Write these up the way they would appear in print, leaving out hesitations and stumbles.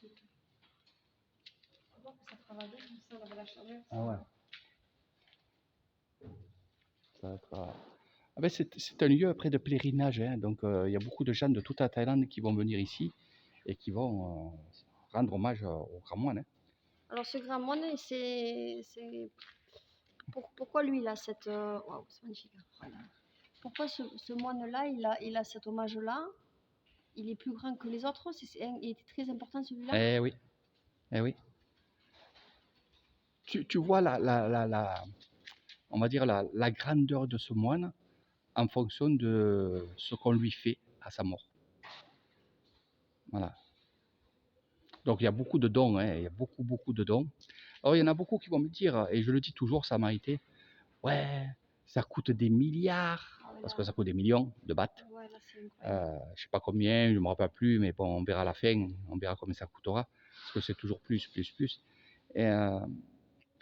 magnifique. On voit que ça travaille bien, ça, on avait la chaleur. Ah ouais. Ça va être, ah ben c'est un lieu après de pèlerinage, hein, donc il y a beaucoup de gens de toute la Thaïlande qui vont venir ici et qui vont rendre hommage au grand moine. Hein. Alors ce grand moine, pourquoi lui il a cette... Waouh, c'est magnifique. Voilà. Pourquoi ce moine-là, il a cet hommage-là? Il est plus grand que les autres, il était très important celui-là. Eh oui, eh oui. Tu vois on va dire la grandeur de ce moine en fonction de ce qu'on lui fait à sa mort. Voilà. Donc il y a beaucoup de dons, hein, il y a beaucoup de dons. Alors il y en a beaucoup qui vont me dire, et je le dis toujours, ça m'a été, ouais, ça coûte des milliards, parce que ça coûte des millions de bahts. Ouais, là, c'est incroyable. Je sais pas combien, je ne me rappelle plus, mais bon, on verra à la fin, on verra combien ça coûtera, parce que c'est toujours plus. Et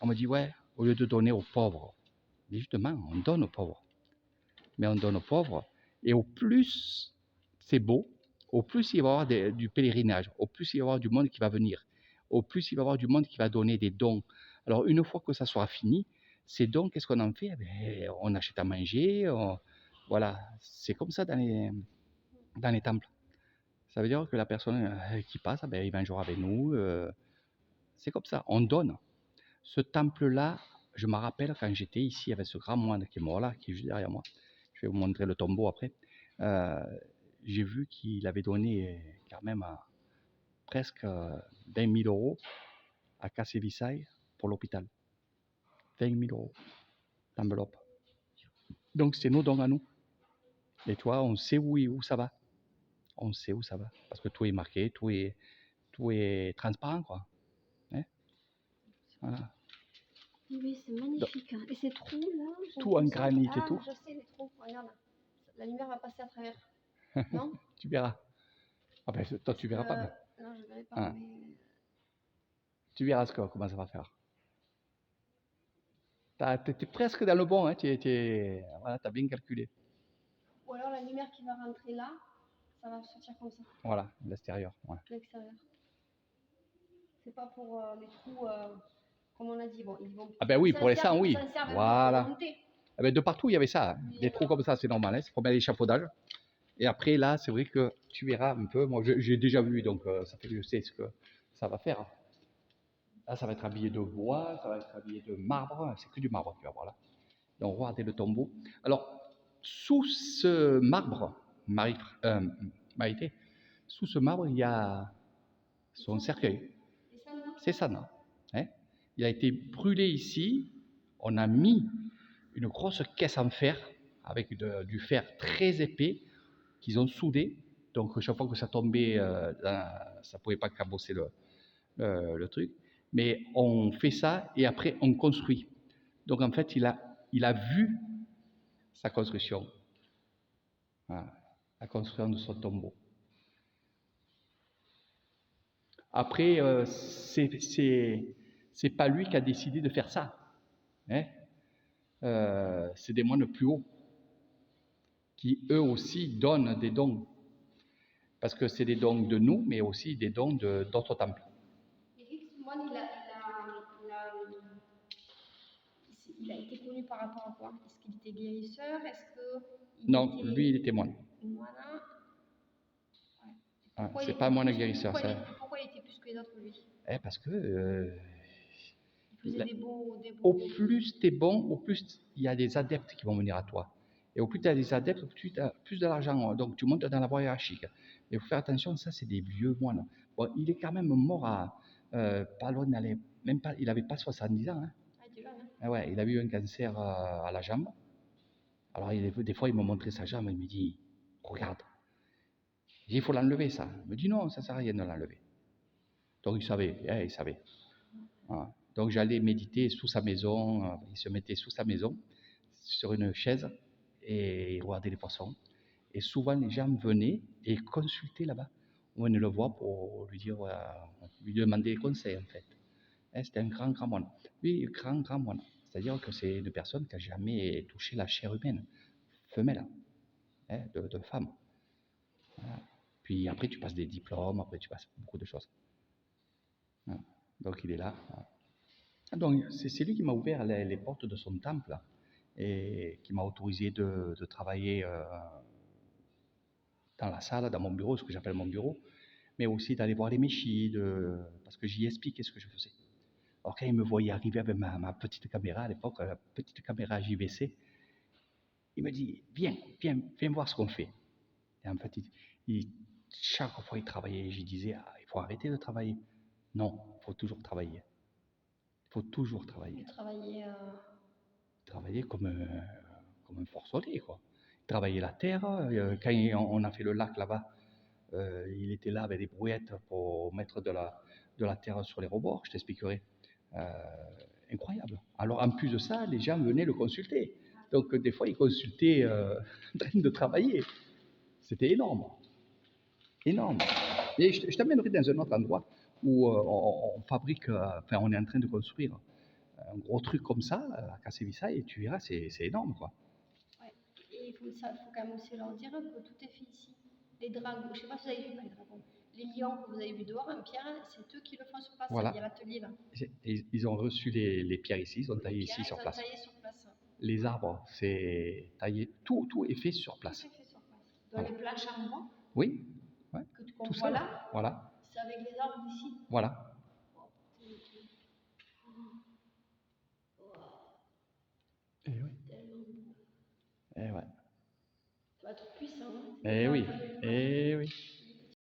on me dit, ouais, au lieu de donner aux pauvres, mais justement, on donne aux pauvres. Mais on donne aux pauvres, et au plus c'est beau, au plus il va y avoir du pèlerinage, au plus il va y avoir du monde qui va venir, au plus il va y avoir du monde qui va donner des dons. Alors une fois que ça sera fini, ces dons, qu'est-ce qu'on en fait? On achète à manger, voilà, c'est comme ça dans les temples. Ça veut dire que la personne qui passe, il mangera avec nous, c'est comme ça, on donne. Ce temple-là, je me rappelle quand j'étais ici avec ce grand moine qui est mort là, qui est juste derrière moi, je vais vous montrer le tombeau après, j'ai vu qu'il avait donné quand même presque 20 000 euros à Cassé-Vissaille pour l'hôpital. 20 000 euros d'enveloppe. Donc c'est nos dons à nous. Et toi, on sait où ça va. On sait où ça va. Parce que tout est marqué, tout est transparent, quoi. Hein, voilà. Oui, c'est magnifique. Et ces trous là, tout en granit et tout. Je sais, les trous, regarde. La lumière va passer à travers. Non? Tu verras. Ah ben, toi, tu verras pas. Mais... Non, je ne verrai pas. Ah. Mais... Tu verras comment ça va faire. T'es presque dans le bon, hein. Voilà, t'as bien calculé. Ou alors la lumière qui va rentrer là, ça va sortir comme ça. Voilà, l'extérieur. Voilà. L'extérieur. C'est pas pour les trous, comme on a dit. Bon, ils vont. Ah ben oui, pour les sangs, oui. Voilà. Ah ben de partout, il y avait ça. Hein. Des trous comme ça, c'est normal. Hein. C'est pour mettre l'échafaudage. Et après, là, c'est vrai que tu verras un peu. Moi, j'ai déjà vu, donc ça fait que je sais ce que ça va faire. Là, ça va être habillé de bois, ça va être habillé de marbre. C'est que du marbre, tu vas voir là. Donc, regardez le tombeau. Alors, sous ce marbre, Maïté, sous ce marbre, il y a son cercueil. C'est ça, non? Hein? Il a été brûlé ici. On a mis une grosse caisse en fer avec du fer très épais qu'ils ont soudé. Donc, chaque fois que ça tombait, ça ne pouvait pas cabosser le truc. Mais on fait ça et après, on construit. Donc, en fait, il a vu sa construction. Voilà, la construction de son tombeau. Après, c'est pas lui qui a décidé de faire ça. Hein? C'est des moines plus hauts qui, eux aussi, donnent des dons. Parce que c'est des dons de nous, mais aussi des dons d'autres temples. Et ce moine, il a été connu par rapport à quoi? Est-ce qu'il était guérisseur? Non, lui, il était moine. Moine. Ah, c'est pas moine guérisseur. Pourquoi il était plus que les autres, lui? Parce que... il faisait des beaux... Au plus tu es bon, au plus il y a des adeptes qui vont venir à toi. Et au plus tu as des adeptes, au plus tu as plus de l'argent. Donc tu montes dans la voie hiérarchique. Et il faut faire attention, ça c'est des vieux moines. Bon, il est quand même mort à... pas loin d'aller... Même pas, il n'avait pas 70 ans. Hein. Ah, il était jeune, hein. Ah ouais, il a eu un cancer à la jambe. Alors des fois, il m'a montré sa jambe, il me dit, regarde. Il faut l'enlever, ça. Il me dit, non, ça ne sert à rien de l'enlever. Donc il savait, il savait. Voilà. Donc j'allais méditer sous sa maison, il se mettait sous sa maison, sur une chaise, et il regardait les poissons. Et souvent, les gens venaient et consultaient là-bas. On venait le voir pour lui dire, lui demander des conseils, en fait. C'était un grand moine. Oui, grand moine. C'est-à-dire que c'est une personne qui n'a jamais touché la chair humaine, femelle, de femme. Voilà. Puis après, tu passes des diplômes, après tu passes beaucoup de choses. Hein. Donc il est là. Hein. Donc c'est lui qui m'a ouvert les portes de son temple là, et qui m'a autorisé de travailler dans la salle, dans mon bureau, ce que j'appelle mon bureau, mais aussi d'aller voir les méchis, parce que j'y expliquais ce que je faisais. Alors quand il me voyait arriver avec ma petite caméra à l'époque, la petite caméra JVC, il me dit, viens voir ce qu'on fait. Et en fait, chaque fois il travaillait, je disais, ah, il faut arrêter de travailler. Non, il faut toujours travailler. Il faut toujours travailler. Travailler. Travailler comme un forcené, quoi. Travailler la terre. Quand on a fait le lac là-bas, il était là avec des brouettes pour mettre de la terre sur les rebords, je t'expliquerai. Incroyable. Alors en plus de ça, les gens venaient le consulter. Donc des fois, ils consultaient en train de travailler. C'était énorme. Énorme. Et je t'amènerai dans un autre endroit où on fabrique, enfin on est en train de construire un gros truc comme ça, à Kassevissa, et tu verras, c'est énorme, quoi. Ouais. Et il faut quand même aussi leur dire que tout est fait ici. Les dragons, je sais pas si vous avez vu, pas les dragons. Les lions que vous avez vus dehors en pierre, c'est eux qui le font sur place. Voilà. Il y a l'atelier là. Ils ont reçu les pierres ici, ils ont taillé ici sur place. Taillé sur place. Les arbres, c'est taillé, tout est fait sur place. Tout est fait sur place. Dans les planches en bois. Oui. Ouais. Qu'on voit là. Voilà. C'est avec les arbres d'ici. Voilà. Eh oui. Eh ouais. Ça va être puissant. Hein. Eh oui. Eh oui.